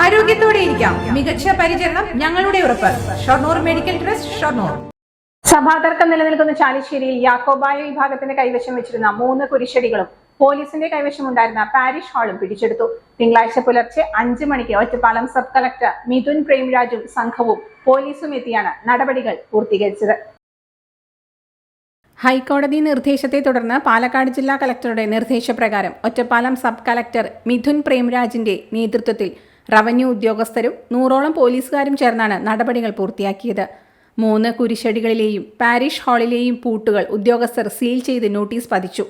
ആരോഗ്യത്തോടെ ഇരിക്കാം. മികച്ച പരിചരണം ഞങ്ങളുടെ ഉറപ്പ്. Shoranur medical trust, Shoranur. സഭാതർക്കം നിലനിൽക്കുന്ന ചാലിശ്ശേരിയിൽ യാക്കോബായ വിഭാഗത്തിന്റെ കൈവശം വെച്ചിരുന്ന 3 കുരിശടികളും പോലീസിന്റെ കൈവശമുണ്ടായിരുന്ന പാരിഷ് ഹാളും പിടിച്ചെടുത്തു. തിങ്കളാഴ്ച പുലർച്ചെ 5 മണിക്ക് ഒറ്റപ്പാലം സബ് കളക്ടർ മിഥുൻ പ്രേംരാജും സംഘവും പോലീസും എത്തിയാണ് നടപടികൾ പൂർത്തീകരിച്ചത്. ഹൈക്കോടതി നിർദ്ദേശത്തെ തുടർന്ന് പാലക്കാട് ജില്ലാ കളക്ടറുടെ നിർദ്ദേശപ്രകാരം ഒറ്റപ്പാലം സബ് കളക്ടർ മിഥുൻ പ്രേംരാജിന്റെ നേതൃത്വത്തിൽ റവന്യൂ ഉദ്യോഗസ്ഥരും 100ഓളം പോലീസുകാരും ചേർന്നാണ് നടപടികൾ പൂർത്തിയാക്കിയത്. 3 കുരിശടികളിലെയും പാരിഷ് ഹാളിലെയും പൂട്ടുകൾ ഉദ്യോഗസ്ഥർ സീൽ ചെയ്ത് നോട്ടീസ് പതിച്ചു.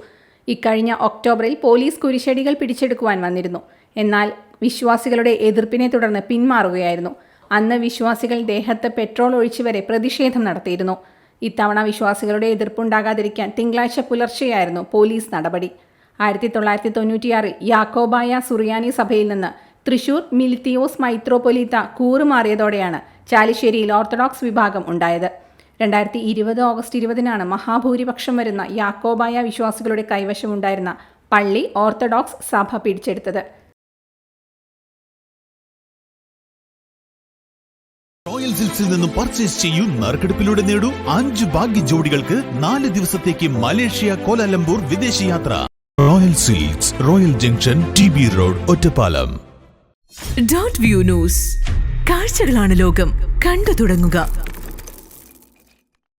ഇക്കഴിഞ്ഞ ഒക്ടോബറിൽ പോലീസ് കുരിശടികൾ പിടിച്ചെടുക്കുവാൻ വന്നിരുന്നു. എന്നാൽ വിശ്വാസികളുടെ എതിർപ്പിനെ തുടർന്ന് പിന്മാറുകയായിരുന്നു. അന്ന് വിശ്വാസികൾ ദേഹത്ത് പെട്രോൾ ഒഴിച്ചുവരെ പ്രതിഷേധം നടത്തിയിരുന്നു. ഇത്തവണ വിശ്വാസികളുടെ എതിർപ്പുണ്ടാകാതിരിക്കാൻ തിങ്കളാഴ്ച പുലർച്ചെയായിരുന്നു പോലീസ് നടപടി. 1996 യാക്കോബായ സുറിയാനി സഭയിൽ നിന്ന് തൃശൂർ മിലിത്തിയോസ് മൈത്രോപൊലീത്ത കൂറുമാറിയതോടെയാണ് ചാലിശ്ശേരിയിൽ ഓർത്തഡോക്സ് വിഭാഗം ഉണ്ടായത്. 2020 ഓഗസ്റ്റ് 20-നാണ് മഹാഭൂരിപക്ഷം വരുന്ന യാക്കോബായ വിശ്വാസികളുടെ കൈവശമുണ്ടായിരുന്ന പള്ളി ഓർത്തഡോക്സ് സഭ പിടിച്ചെടുത്തത്. റോയൽ സിൽക്സിൽ നിന്നും പർച്ചേസ് ചെയ്യൂ. നറുക്കെടുപ്പിലൂടെ നേടൂ 5 ഭാഗ്യ ജോഡികൾക്ക് 4 ദിവസത്തേക്ക് മലേഷ്യ, കോലാലംപൂർ വിദേശയാത്ര. Royal Silks, Royal Junction, TB Road, Ottapalam. Dot View News. കാഴ്ചകളാണ് ലോകം. കണ്ടു തുടങ്ങുക.